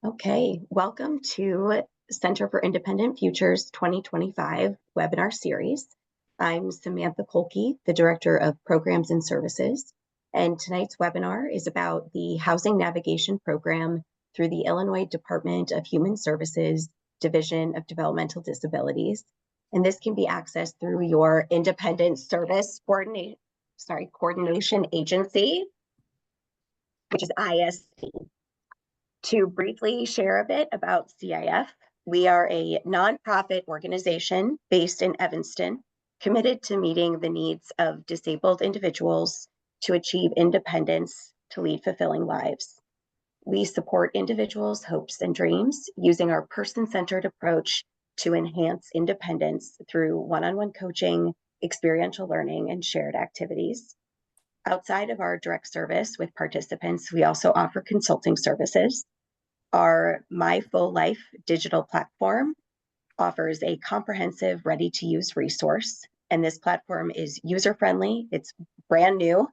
Okay, welcome to Center for Independent Futures 2025 webinar series. I'm Samantha Kolke, the Director of Programs and Services, and tonight's webinar is about the Housing Navigation Program through the Illinois Department of Human Services Division of Developmental Disabilities. And this can be accessed through your Independent Service Coordination Agency, which is ISC. To briefly share a bit about CIF, we are a nonprofit organization based in Evanston, committed to meeting the needs of disabled individuals to achieve independence to lead fulfilling lives. We support individuals' hopes and dreams using our person-centered approach to enhance independence through one-on-one coaching, experiential learning, and shared activities. Outside of our direct service with participants, we also offer consulting services. Our My Full Life digital platform offers a comprehensive, ready-to-use resource, and this platform is user-friendly, it's brand new,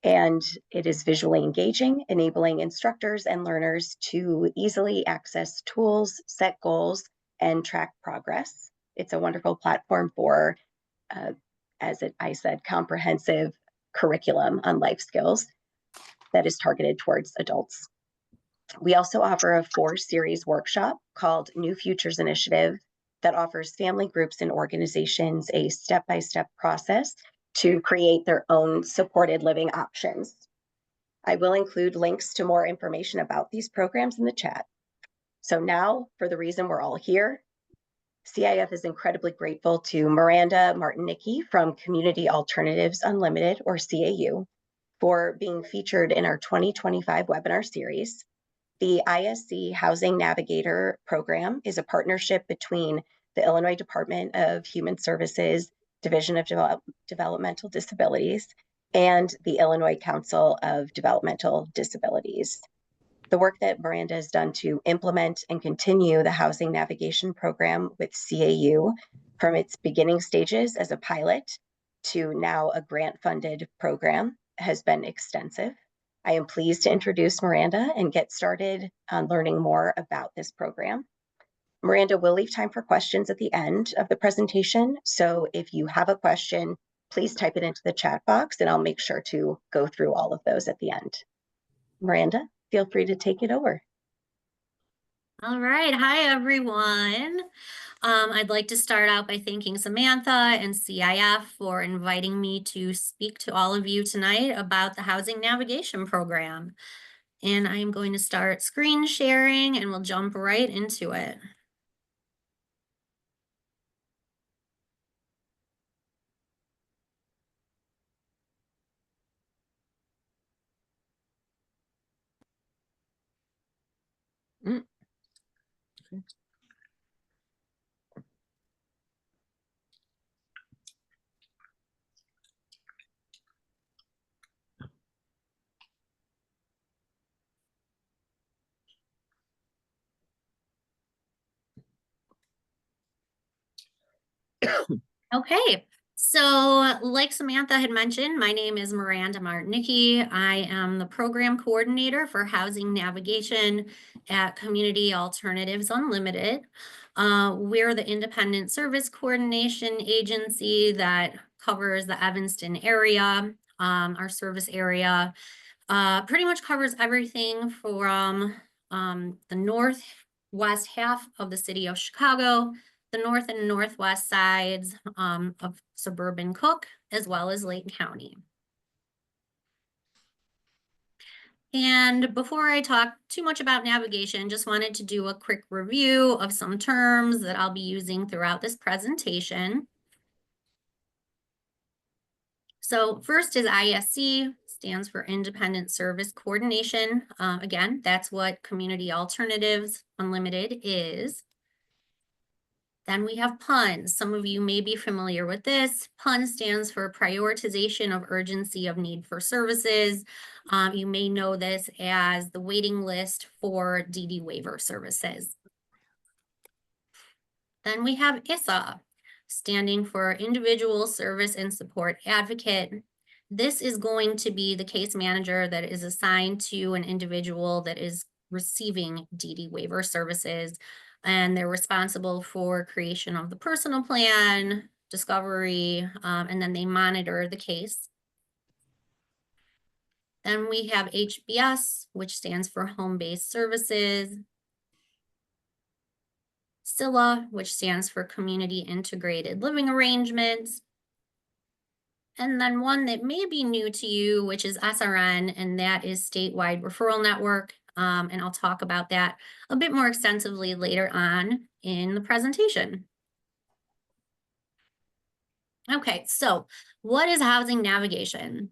and it is visually engaging, enabling instructors and learners to easily access tools, set goals, and track progress. It's a wonderful platform for, I said, comprehensive curriculum on life skills that is targeted towards adults. We also offer a 4-series workshop called New Futures Initiative that offers family groups and organizations a step-by-step process to create their own supported living options. I will include links to more information about these programs in the chat. So now, for the reason we're all here, CIF is incredibly grateful to Miranda Martinicky from Community Alternatives Unlimited, or CAU, for being featured in our 2025 webinar series. The ISC Housing Navigator program is a partnership between the Illinois Department of Human Services Division of Developmental Disabilities and the Illinois Council of Developmental Disabilities. The work that Miranda has done to implement and continue the Housing Navigation program with CAU from its beginning stages as a pilot to now a grant-funded program has been extensive. I am pleased to introduce Miranda and get started on learning more about this program. Miranda will leave time for questions at the end of the presentation, so if you have a question, please type it into the chat box and I'll make sure to go through all of those at the end. Miranda, feel free to take it over. All right. Hi, everyone. I'd like to start out by thanking Samantha and CIF for inviting me to speak to all of you tonight about the Housing Navigation Program. And I'm going to start screen sharing and we'll jump right into it. Okay, so like Samantha had mentioned, my name is Miranda Martinicky. I am the program coordinator for housing navigation at Community Alternatives Unlimited. We're the independent service coordination agency that covers the Evanston area. Our service area pretty much covers everything from the northwest half of the city of Chicago, the north and northwest sides of suburban Cook, as well as Lake County. And before I talk too much about navigation, just wanted to do a quick review of some terms that I'll be using throughout this presentation. So first is ISC, stands for Independent Service Coordination. Again, that's what Community Alternatives Unlimited is. Then we have PUN. Some of you may be familiar with this. PUN stands for Prioritization of Urgency of Need for Services. You may know this as the waiting list for DD waiver services. Then we have ISSA, standing for Individual Service and Support Advocate. This is going to be the case manager that is assigned to an individual that is receiving DD waiver services. And they're responsible for creation of the personal plan, discovery, and then they monitor the case. Then we have HBS, which stands for home-based services. SILA, which stands for community integrated living arrangements. And then one that may be new to you, which is SRN, and that is statewide referral network. And I'll talk about that a bit more extensively later on in the presentation. Okay, so what is housing navigation?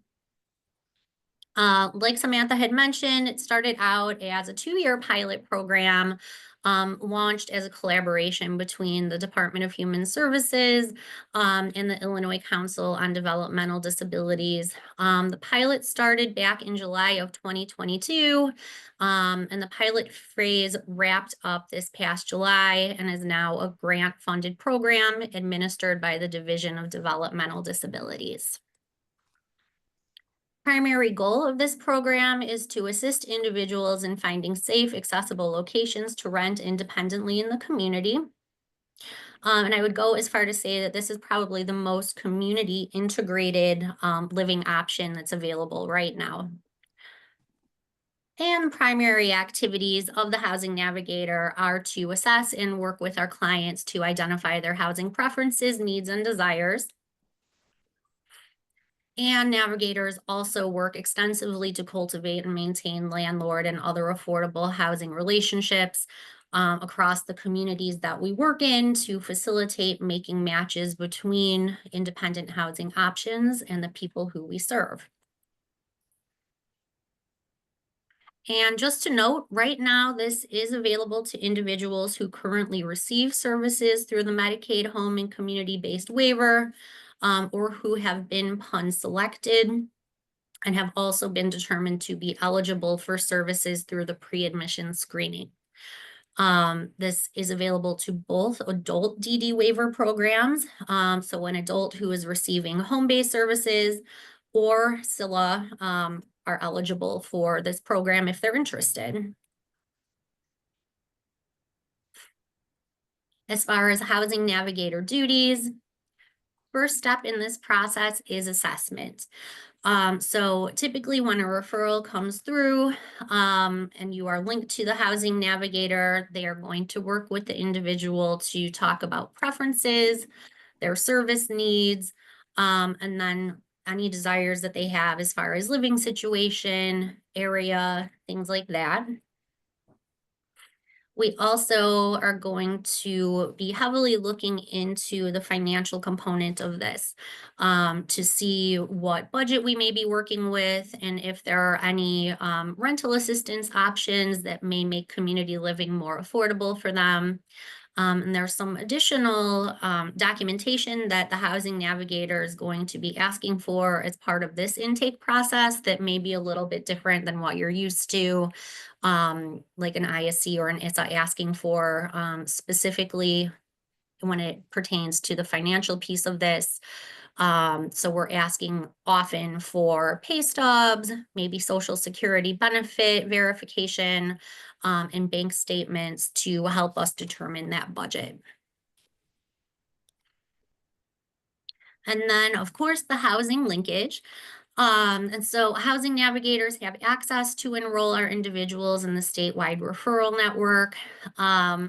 Like Samantha had mentioned, it started out as a 2-year pilot program, launched as a collaboration between the Department of Human Services and the Illinois Council on Developmental Disabilities. The pilot started back in July of 2022, and the pilot phase wrapped up this past July and is now a grant-funded program administered by the Division of Developmental Disabilities. Primary goal of this program is to assist individuals in finding safe, accessible locations to rent independently in the community. And I would go as far to say that this is probably the most community integrated living option that's available right now. And primary activities of the Housing Navigator are to assess and work with our clients to identify their housing preferences, needs, and desires. And Navigators also work extensively to cultivate and maintain landlord and other affordable housing relationships across the communities that we work in to facilitate making matches between independent housing options and the people who we serve. And just to note, right now, this is available to individuals who currently receive services through the Medicaid home and community-based waiver, or who have been PUN selected and have also been determined to be eligible for services through the pre-admission screening. This is available to both adult DD waiver programs, so an adult who is receiving home-based services or SILA are eligible for this program if they're interested. As far as Housing Navigator duties, first step in this process is assessment. So typically when a referral comes through and you are linked to the Housing Navigator, they are going to work with the individual to talk about preferences, their service needs, and then any desires that they have as far as living situation, area, things like that. We also are going to be heavily looking into the financial component of this to see what budget we may be working with and if there are any rental assistance options that may make community living more affordable for them. And there's some additional documentation that the Housing Navigator is going to be asking for as part of this intake process that may be a little bit different than what you're used to, like an ISC or an ISA asking for specifically when it pertains to the financial piece of this. So we're asking often for pay stubs, maybe Social Security benefit verification, and bank statements to help us determine that budget. And then, of course, the housing linkage. And so Housing Navigators have access to enroll our individuals in the statewide referral network.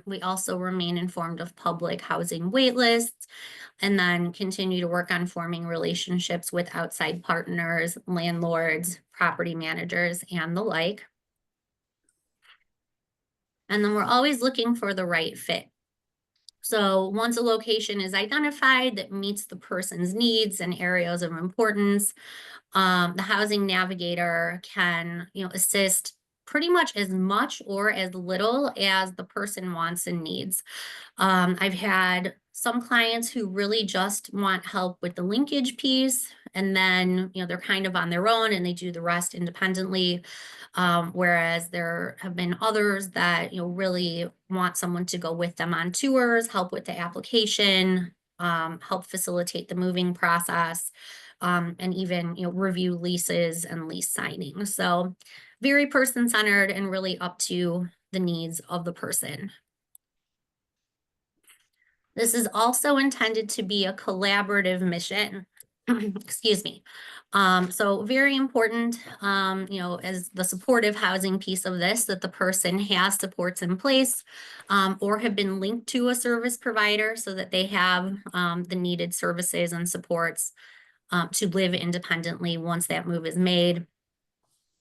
We also remain informed of public housing wait lists and then continue to work on forming relationships with outside partners, landlords, property managers, and the like. And then we're always looking for the right fit. So once a location is identified that meets the person's needs and areas of importance, the Housing Navigator can, assist pretty much as much or as little as the person wants and needs. I've had some clients who really just want help with the linkage piece, and then, they're kind of on their own and they do the rest independently. Whereas there have been others that, really want someone to go with them on tours, help with the application, help facilitate the moving process, and even, review leases and lease signing. So very person-centered and really up to the needs of the person. This is also intended to be a collaborative mission. Excuse me. So very important, as the supportive housing piece of this, that the person has supports in place or have been linked to a service provider so that they have the needed services and supports to live independently once that move is made.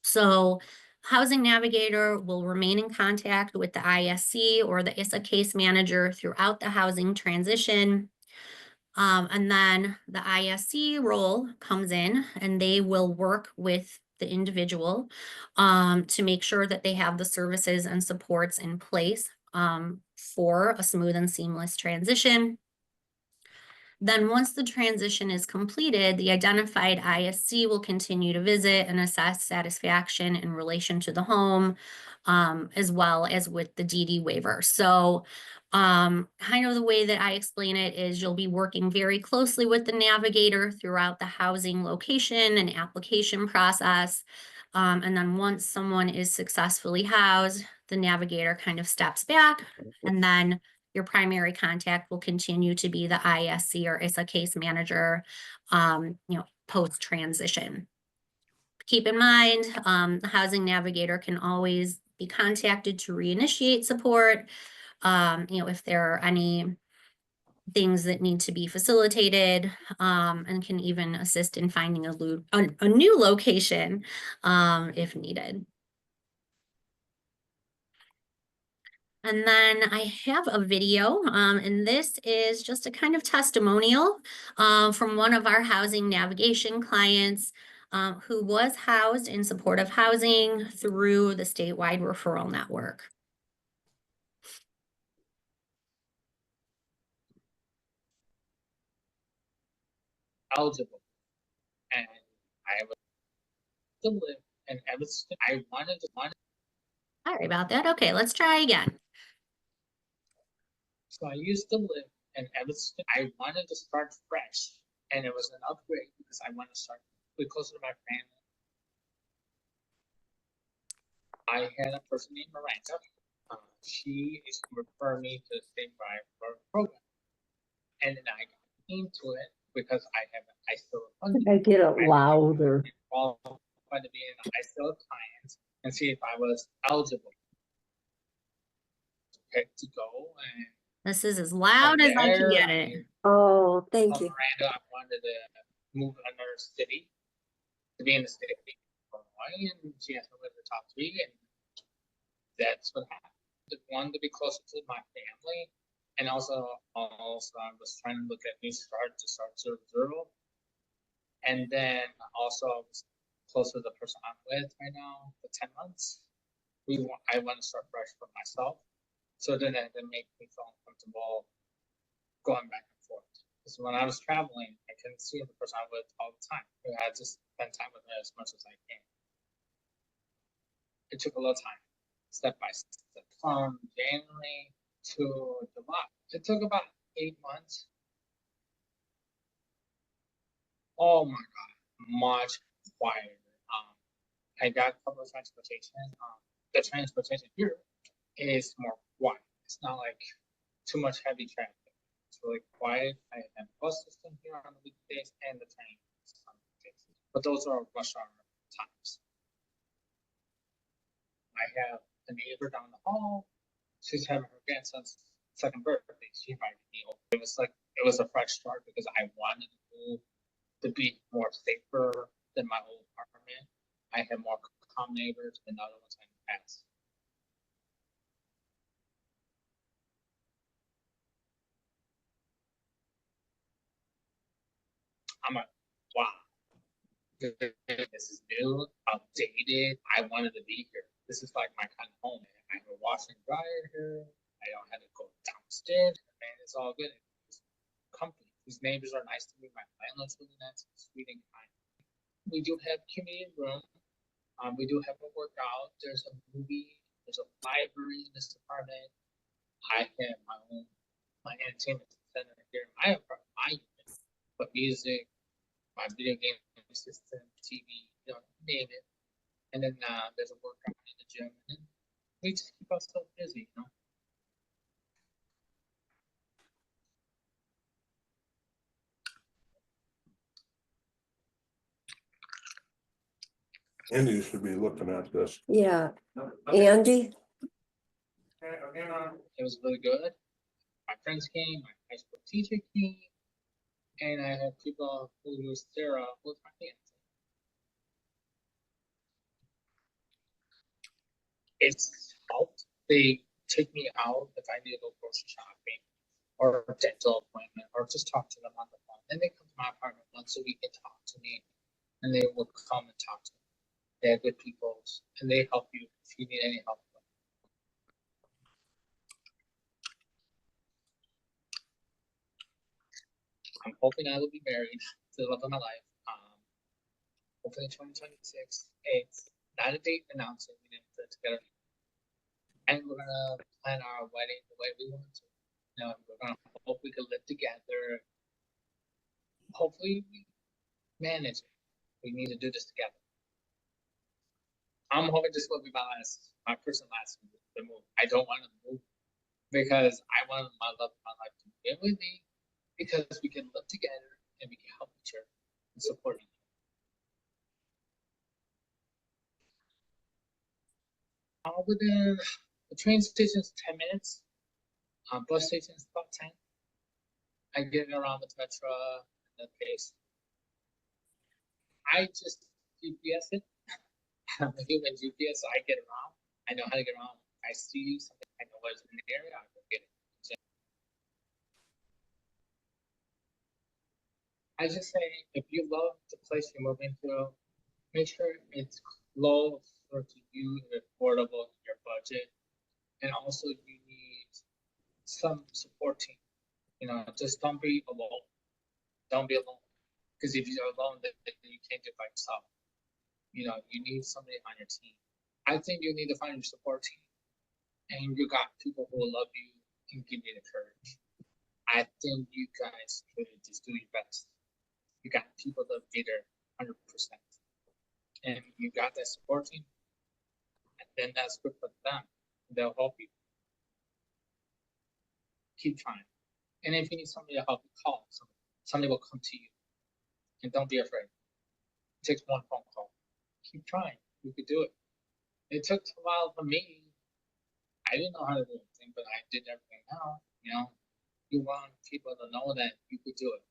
So Housing Navigator will remain in contact with the ISC or the ISA case manager throughout the housing transition. And then the ISC role comes in and they will work with the individual to make sure that they have the services and supports in place for a smooth and seamless transition. Then once the transition is completed, the identified ISC will continue to visit and assess satisfaction in relation to the home, as well as with the DD waiver. So kind of the way that I explain it is you'll be working very closely with the navigator throughout the housing location and application process. And then once someone is successfully housed, the navigator kind of steps back, and then your primary contact will continue to be the ISC or ISA case manager, post-transition. Keep in mind, the housing navigator can always be contacted to reinitiate support, if there are any things that need to be facilitated, and can even assist in finding a new location if needed. And then I have a video, and this is just a kind of testimonial from one of our housing navigation clients who was housed in supportive housing through the statewide referral network. Eligible, and I was to live in Evanston. I wanted. Sorry about that. Okay, let's try again. So I used to live in Evanston. I wanted to start fresh, and it was an upgrade because I want to start closer to my family. I had a person named Miranda. She is to refer me to the statewide program, and then I got into it because I still I get it louder. Quite to be in I still clients and see if I was eligible to go. And this is as loud as I can get it. Oh, thank you. Miranda, I wanted to move to another city to be in the state of Illinois, and she asked me to live in the top 3, and that's what happened. I wanted to be closer to my family, and also I was trying to look at new start to start 0-0, and then also I was closer to the person I'm with right now for 10 months. I want to start fresh for myself, so then it didn't make me feel uncomfortable going back and forth. Because when I was traveling, I couldn't see the person I'm with all the time. I had to spend time with her as much as I can. It took a little time, step by step, from January to July. It took about 8 months. Oh my God, much quieter. I got public transportation. The transportation here is more quiet. It's not like too much heavy traffic. It's really quiet. I have a bus system here on the weekdays and the train on the weekdays. But those are rush hour times. I have a neighbor down the hall. She's having her grandson's 2nd birthday. She invited me over. It was a fresh start because I wanted to move to be more safer than my old apartment. I had more calm neighbors than other ones I had. I'm like, wow, this is new, outdated. I wanted to be here. This is like my kind of home. I have a washer and dryer here. I don't have to go downstairs, and it's all good. It's company. These neighbors are nice to me. My landlord's really nice, sweet and kind. We do have community room. We do have a workout. There's a movie. There's a library in this apartment. I have my entertainment center here in my apartment. My unit, but music, my video game system, TV, name it. And then there's a workout in the gym. And we just keep ourselves busy, you know. Andy should be looking at this. Yeah, Andy, It was really good. My friends came, my high school teacher came, and I had people who was there with my fiance. It's helped. They take me out if I need to go grocery shopping or a dental appointment or just talk to them on the phone. Then they come to my apartment once a week and talk to me, and they will come and talk to me. They're good people, and they help you if you need any help. I'm hoping I will be married to the love of my life. Hopefully in 2026. It's not a date announcing. We didn't put it together. And we're gonna plan our wedding the way we want to. You know, we're gonna hope we can live together. Hopefully we manage it. We need to do this together. I'm hoping this will be my personal last move, the move. I don't want to move because I want my love of my life to be with me, because we can live together and we can help each other and support each other. Within the train station is 10 minutes. Bus station is about 10. I get around with Metro and the pace. I just GPS it. I'm a human GPS, so I get around. I know how to get around. I see something, I know what's in the area, I go get it. So I just say, if you love the place you're moving to, make sure it's close to you and affordable in your budget. And also you need some support team. You know, just don't be alone. Don't be alone. Because if you're alone, then you can't do it by yourself. You know, you need somebody on your team. I think you need to find your support team. And you got people who will love you and give you the courage. I think you guys should just do your best. You got people that be there 100%. And you got that support team. And then that's good for them. They'll help you. Keep trying. And if you need somebody to help you, call somebody. Somebody will come to you. And don't be afraid. It takes one phone call. Keep trying. You could do it. It took a while for me. I didn't know how to do anything, but I did everything now. You know, you want people to know that you could do it.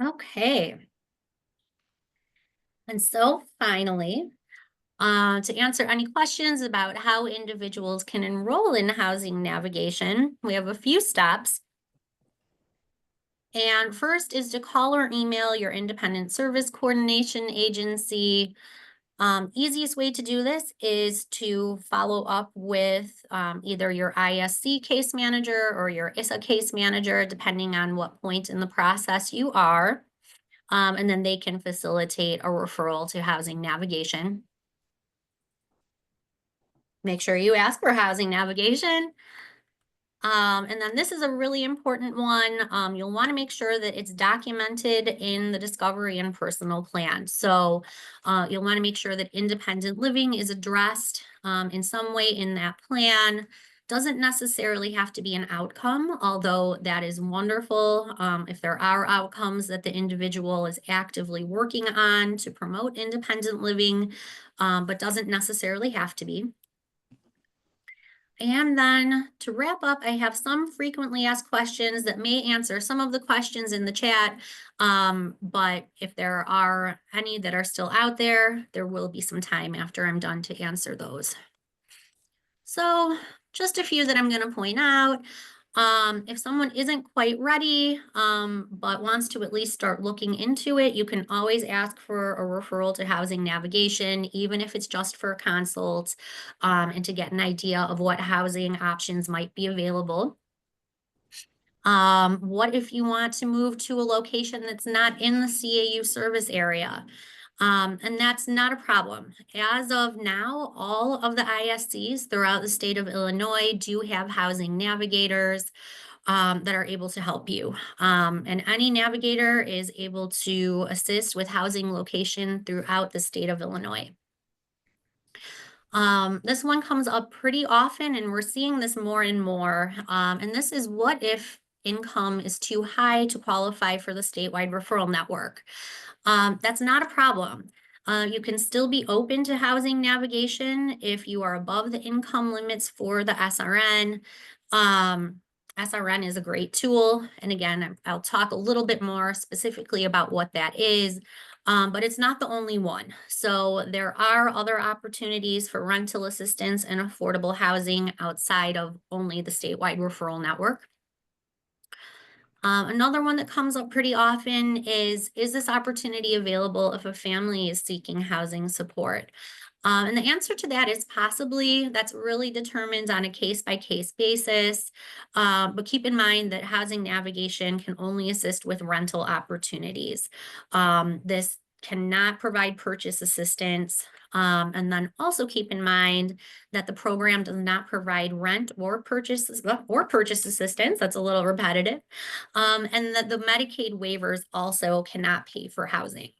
Okay. And so finally, to answer any questions about how individuals can enroll in housing navigation, we have a few steps. And first is to call or email your independent service coordination agency. Easiest way to do this is to follow up with either your ISC case manager or your ISA case manager, depending on what point in the process you are. And then they can facilitate a referral to housing navigation. Make sure you ask for housing navigation. And then this is a really important one. You'll want to make sure that it's documented in the discovery and personal plan. So you'll want to make sure that independent living is addressed in some way in that plan. Doesn't necessarily have to be an outcome, although that is wonderful if there are outcomes that the individual is actively working on to promote independent living, but doesn't necessarily have to be. And then to wrap up, I have some frequently asked questions that may answer some of the questions in the chat. But if there are any that are still out there, there will be some time after I'm done to answer those. So just a few that I'm going to point out. If someone isn't quite ready, but wants to at least start looking into it, you can always ask for a referral to housing navigation, even if it's just for a consult, and to get an idea of what housing options might be available. What if you want to move to a location that's not in the CAU service area? And that's not a problem. As of now, all of the ISCs throughout the state of Illinois do have housing navigators that are able to help you. And any navigator is able to assist with housing location throughout the state of Illinois. This one comes up pretty often, and we're seeing this more and more. And this is, what if income is too high to qualify for the statewide referral network? That's not a problem. You can still be open to housing navigation if you are above the income limits for the SRN. SRN is a great tool. And again, I'll talk a little bit more specifically about what that is, but it's not the only one. So there are other opportunities for rental assistance and affordable housing outside of only the statewide referral network. Another one that comes up pretty often is this opportunity available if a family is seeking housing support? And the answer to that is possibly. That's really determined on a case-by-case basis. But keep in mind that housing navigation can only assist with rental opportunities. This cannot provide purchase assistance. And then also keep in mind that the program does not provide rent or purchase assistance. That's a little repetitive. And that the Medicaid waivers also cannot pay for housing.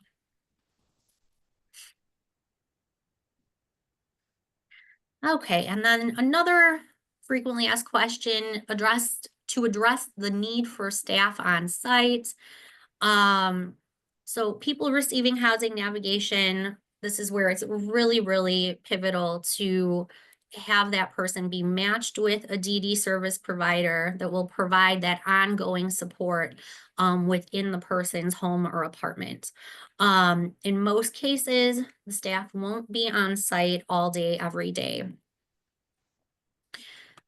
Okay, and then another frequently asked question to address the need for staff on site. So people receiving housing navigation, this is where it's really, really pivotal to have that person be matched with a DD service provider that will provide that ongoing support within the person's home or apartment. In most cases, the staff won't be on site all day, every day.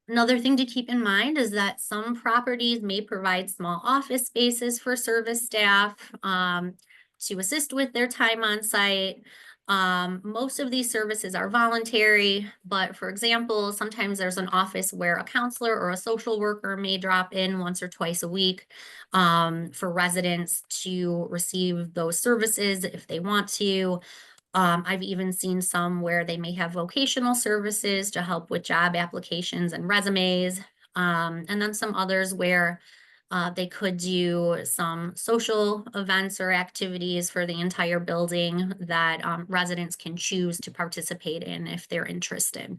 Another thing to keep in mind is that some properties may provide small office spaces for service staff to assist with their time on site. Most of these services are voluntary, but for example, sometimes there's an office where a counselor or a social worker may drop in once or twice a week for residents to receive those services if they want to. I've even seen some where they may have vocational services to help with job applications and resumes. And then some others where they could do some social events or activities for the entire building that residents can choose to participate in if they're interested.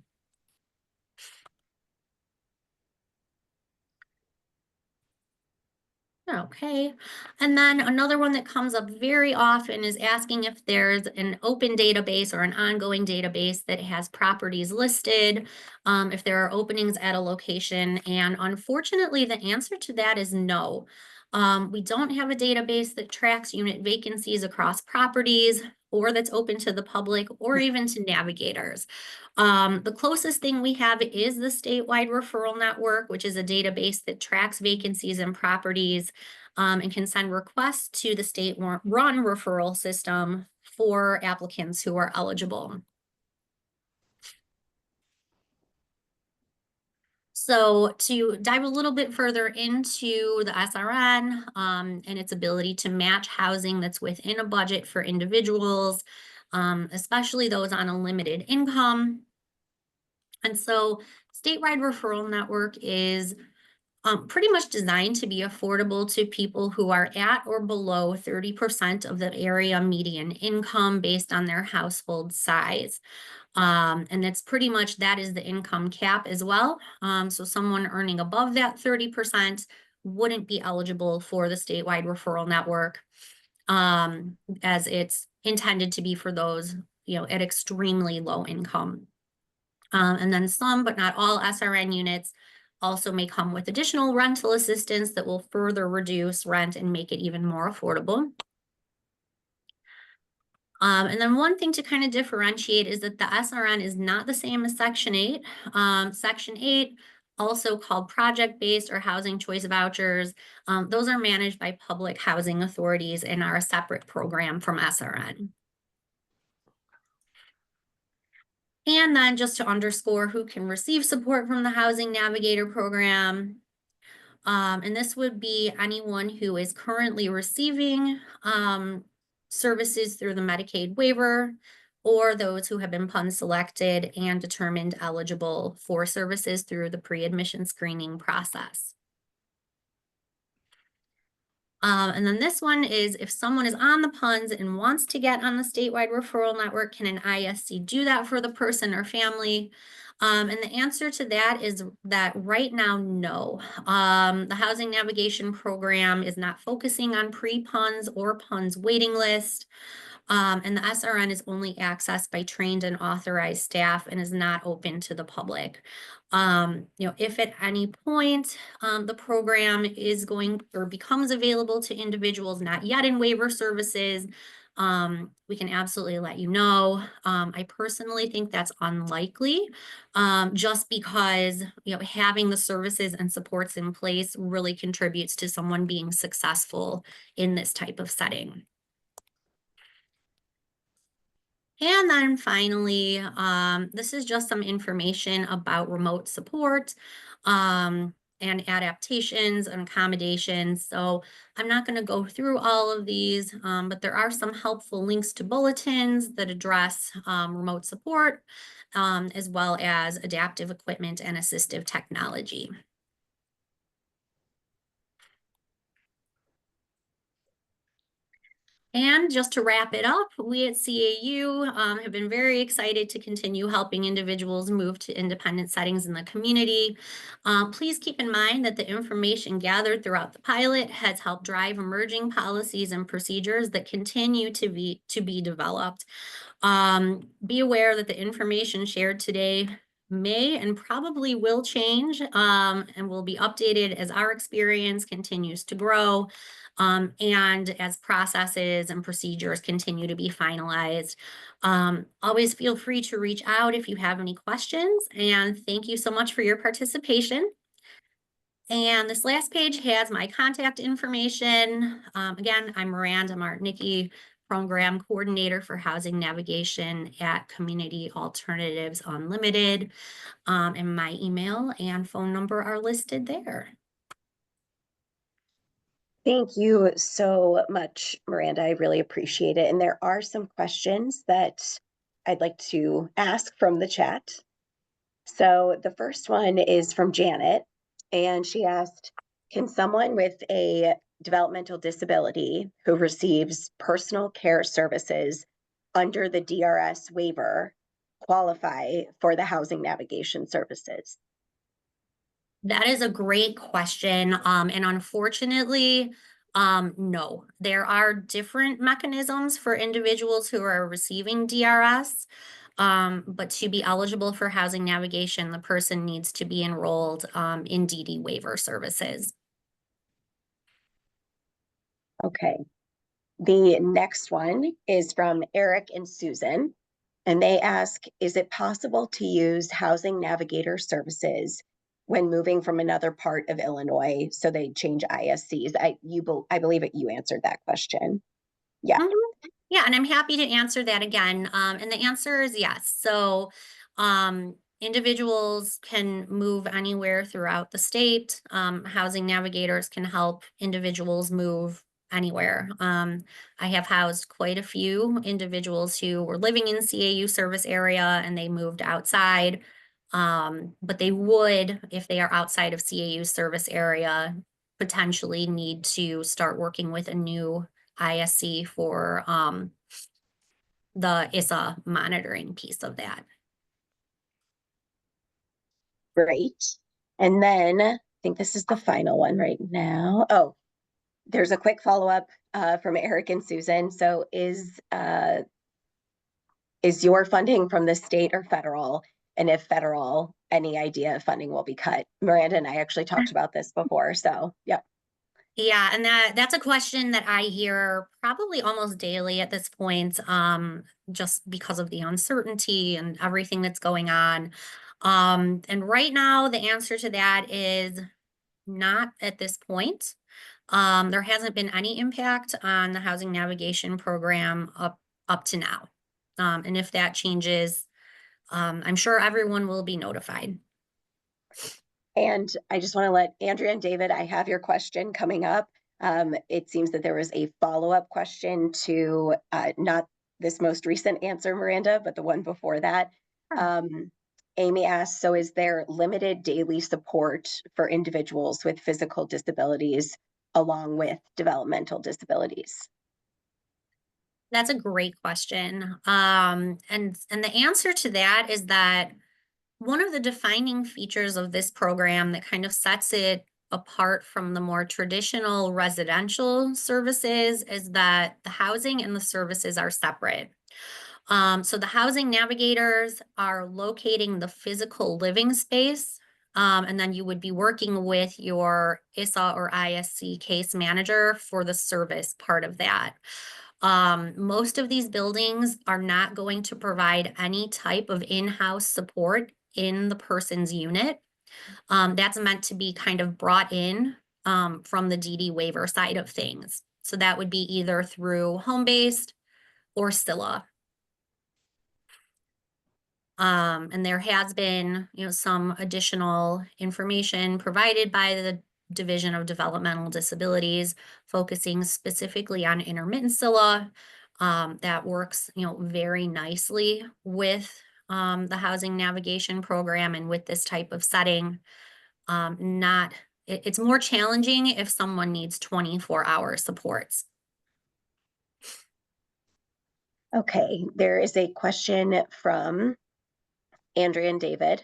Okay, and then another one that comes up very often is asking if there's an open database or an ongoing database that has properties listed, if there are openings at a location, and unfortunately the answer to that is no. We don't have a database that tracks unit vacancies across properties or that's open to the public or even to navigators. The closest thing we have is the statewide referral network, which is a database that tracks vacancies and properties and can send requests to the state-run referral system for applicants who are eligible. So to dive a little bit further into the SRN and its ability to match housing that's within a budget for individuals, especially those on a limited income. And so statewide referral network is pretty much designed to be affordable to people who are at or below 30% of the area median income based on their household size. And it's pretty much, that is the income cap as well. So someone earning above that 30% wouldn't be eligible for the statewide referral network, as it's intended to be for those, at extremely low income. And then some, but not all SRN units also may come with additional rental assistance that will further reduce rent and make it even more affordable. And then one thing to kind of differentiate is that the SRN is not the same as Section 8. Section 8, also called project-based or housing choice vouchers, those are managed by public housing authorities and are a separate program from SRN. And then just to underscore who can receive support from the Housing Navigator program, and this would be anyone who is currently receiving services through the Medicaid waiver, or those who have been PUN selected and determined eligible for services through the pre-admission screening process. And then this one is, if someone is on the PUNs and wants to get on the statewide referral network, can an ISC do that for the person or family? And the answer to that is that right now, no. The Housing Navigation Program is not focusing on pre-PUNs or PUNs waiting list. And the SRN is only accessed by trained and authorized staff and is not open to the public. If at any point the program is going or becomes available to individuals not yet in waiver services, we can absolutely let you know. I personally think that's unlikely, just because having the services and supports in place really contributes to someone being successful in this type of setting. And then finally, this is just some information about remote support and adaptations and accommodations. So I'm not going to go through all of these, but there are some helpful links to bulletins that address remote support, as well as adaptive equipment and assistive technology. And just to wrap it up, we at CAU have been very excited to continue helping individuals move to independent settings in the community. Please keep in mind that the information gathered throughout the pilot has helped drive emerging policies and procedures that continue to be developed. Be aware that the information shared today may and probably will change and will be updated as our experience continues to grow. And as processes and procedures continue to be finalized. Always feel free to reach out if you have any questions, and thank you so much for your participation. And this last page has my contact information. Again, I'm Miranda Martinicky, Program Coordinator for Housing Navigation at Community Alternatives Unlimited, and my email and phone number are listed there. Thank you so much, Miranda. I really appreciate it. And there are some questions that I'd like to ask from the chat. So the first one is from Janet, and she asked, can someone with a developmental disability who receives personal care services under the DRS waiver qualify for the housing navigation services? That is a great question. And unfortunately, no, there are different mechanisms for individuals who are receiving DRS. But to be eligible for housing navigation, the person needs to be enrolled in DD waiver services. Okay. The next one is from Eric and Susan, and they ask, is it possible to use housing navigator services when moving from another part of Illinois, so they change ISCs? I believe that you answered that question. Yeah. Mm-hmm. Yeah, and I'm happy to answer that again. And the answer is yes. So individuals can move anywhere throughout the state. Housing navigators can help individuals move anywhere. I have housed quite a few individuals who were living in CAU service area and they moved outside. But they would, if they are outside of CAU service area, potentially need to start working with a new ISC for the ISA monitoring piece of that. Great. And then I think this is the final one right now. Oh, there's a quick follow-up from Eric and Susan. So is your funding from the state or federal? And if federal, any idea if funding will be cut? Miranda and I actually talked about this before, so yeah. Yeah, and that's a question that I hear probably almost daily at this point, just because of the uncertainty and everything that's going on. And right now, the answer to that is not at this point. There hasn't been any impact on the housing navigation program up to now. And if that changes, I'm sure everyone will be notified. And I just want to let Andrea and David, I have your question coming up. It seems that there was a follow-up question to not this most recent answer, Miranda, but the one before that. Amy asked, so is there limited daily support for individuals with physical disabilities along with developmental disabilities? That's a great question. And the answer to that is that one of the defining features of this program that kind of sets it apart from the more traditional residential services is that the housing and the services are separate. So the housing navigators are locating the physical living space, and then you would be working with your ISA or ISC case manager for the service part of that. Most of these buildings are not going to provide any type of in-house support in the person's unit. That's meant to be kind of brought in from the DD waiver side of things. So that would be either through home-based or SCILA. And there has been, some additional information provided by the Division of Developmental Disabilities, focusing specifically on intermittent SCILA, that works, very nicely with the housing navigation program and with this type of setting. It's more challenging if someone needs 24-hour supports. Okay, there is a question from Andrea and David.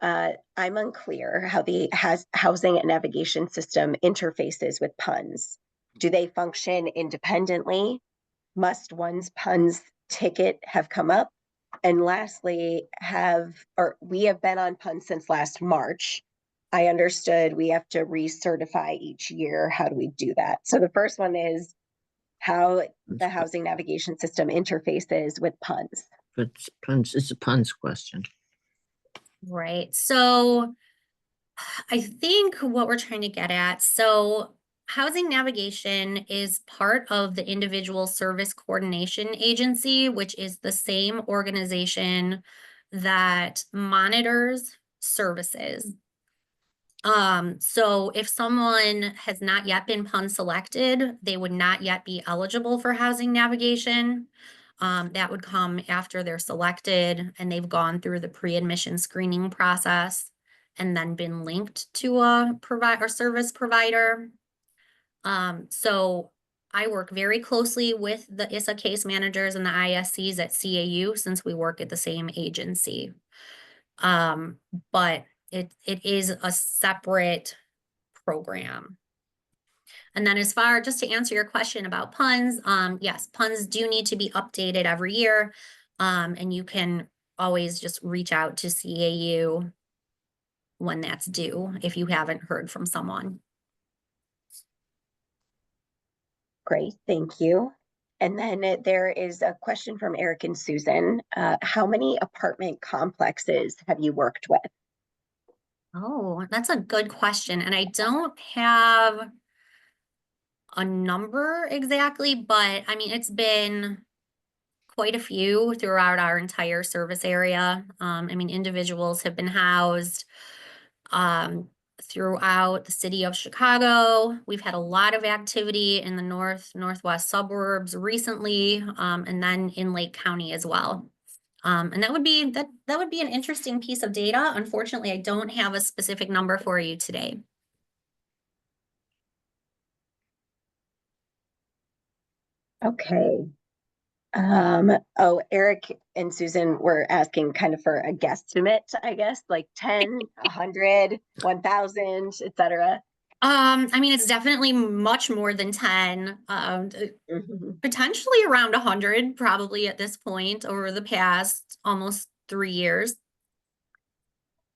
I'm unclear how the housing and navigation system interfaces with PUNS. Do they function independently? Must one's PUNS ticket have come up? And lastly, we have been on PUNS since last March. I understood we have to recertify each year. How do we do that? So the first one is how the housing navigation system interfaces with PUNS. But it's a puns question. Right. So I think what we're trying to get at, so housing navigation is part of the Individual Service Coordination Agency, which is the same organization that monitors services. So if someone has not yet been PUN selected, they would not yet be eligible for housing navigation. That would come after they're selected and they've gone through the pre-admission screening process and then been linked to a service provider. So I work very closely with the ISA case managers and the ISCs at CAU since we work at the same agency. But it is a separate program. And then just to answer your question about PUNS, yes, PUNS do need to be updated every year. And you can always just reach out to CAU when that's due if you haven't heard from someone. Great, thank you. And then there is a question from Eric and Susan. How many apartment complexes have you worked with? Oh, that's a good question. And I don't have a number exactly, but I mean, it's been quite a few throughout our entire service area. I mean, individuals have been housed throughout the city of Chicago. We've had a lot of activity in the northwest suburbs recently, and then in Lake County as well. And that would be an interesting piece of data. Unfortunately, I don't have a specific number for you today. Okay. Eric and Susan were asking kind of for a guesstimate, I guess, like 10, 100, 1,000, etc. I mean, it's definitely much more than 10, potentially around 100, probably at this point over the past almost 3 years.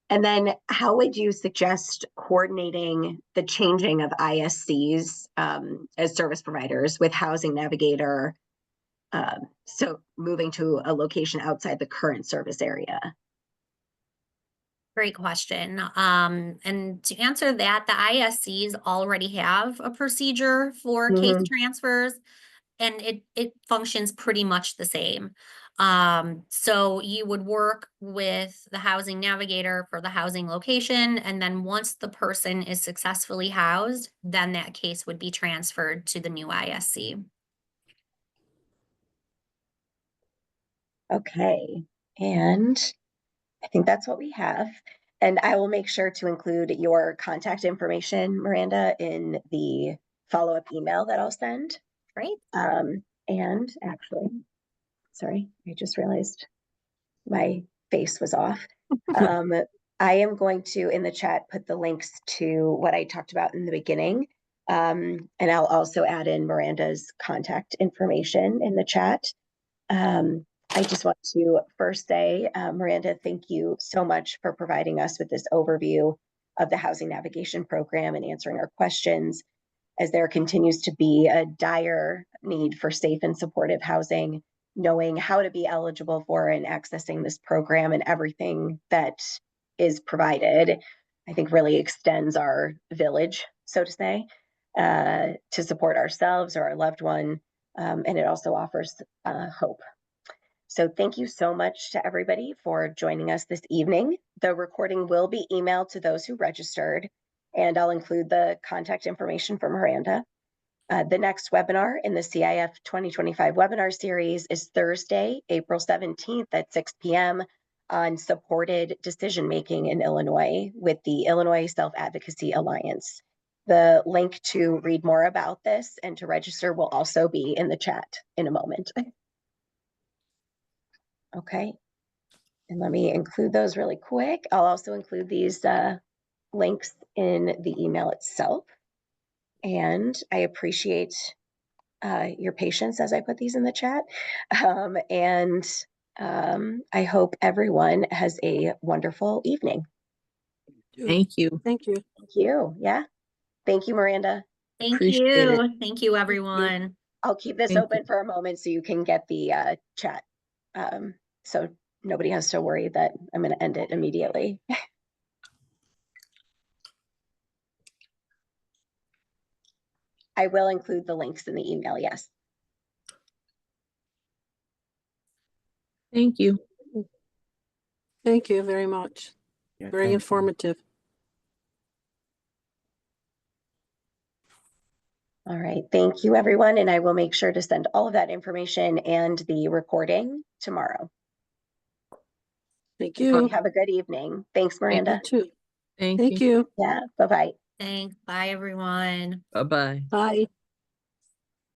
And then how would you suggest coordinating the changing of ISCs as service providers with Housing Navigator? So moving to a location outside the current service area. Great question. And to answer that, the ISCs already have a procedure for case transfers, and it functions pretty much the same. So you would work with the housing navigator for the housing location, and then once the person is successfully housed, then that case would be transferred to the new ISC. Okay, and I think that's what we have. And I will make sure to include your contact information, Miranda, in the follow-up email that I'll send. Great. And actually, sorry, I just realized my face was off. I am going to, in the chat, put the links to what I talked about in the beginning. And I'll also add in Miranda's contact information in the chat. I just want to first say, Miranda, thank you so much for providing us with this overview of the housing navigation program and answering our questions, as there continues to be a dire need for safe and supportive housing. Knowing how to be eligible for and accessing this program and everything that is provided, I think really extends our village, so to say, to support ourselves or our loved one. And it also offers hope. So thank you so much to everybody for joining us this evening. The recording will be emailed to those who registered, and I'll include the contact information for Miranda. The next webinar in the CIF 2025 webinar series is Thursday, April 17th at 6 p.m. on supported decision-making in Illinois with the Illinois Self-Advocacy Alliance. The link to read more about this and to register will also be in the chat in a moment. Okay, and let me include those really quick. I'll also include these links in the email itself. And I appreciate your patience as I put these in the chat. I hope everyone has a wonderful evening. Thank you. Thank you. Thank you. Yeah. Thank you, Miranda. Thank Appreciate you. it. Thank you, everyone. I'll keep this Thank open you. for a moment so you can get the chat. So nobody has to worry that I'm going to end it immediately. I will include the links in the email, yes. Thank you. Thank you very much. Yeah, Very thank you. informative. All right, thank you, everyone. And I will make sure to send all of that information and the recording tomorrow. Thank I hope you. you have a good evening. Thanks, You Miranda. too. Thank Thank you. you. Yeah, bye-bye. Thanks. Bye, everyone. Bye-bye. Bye.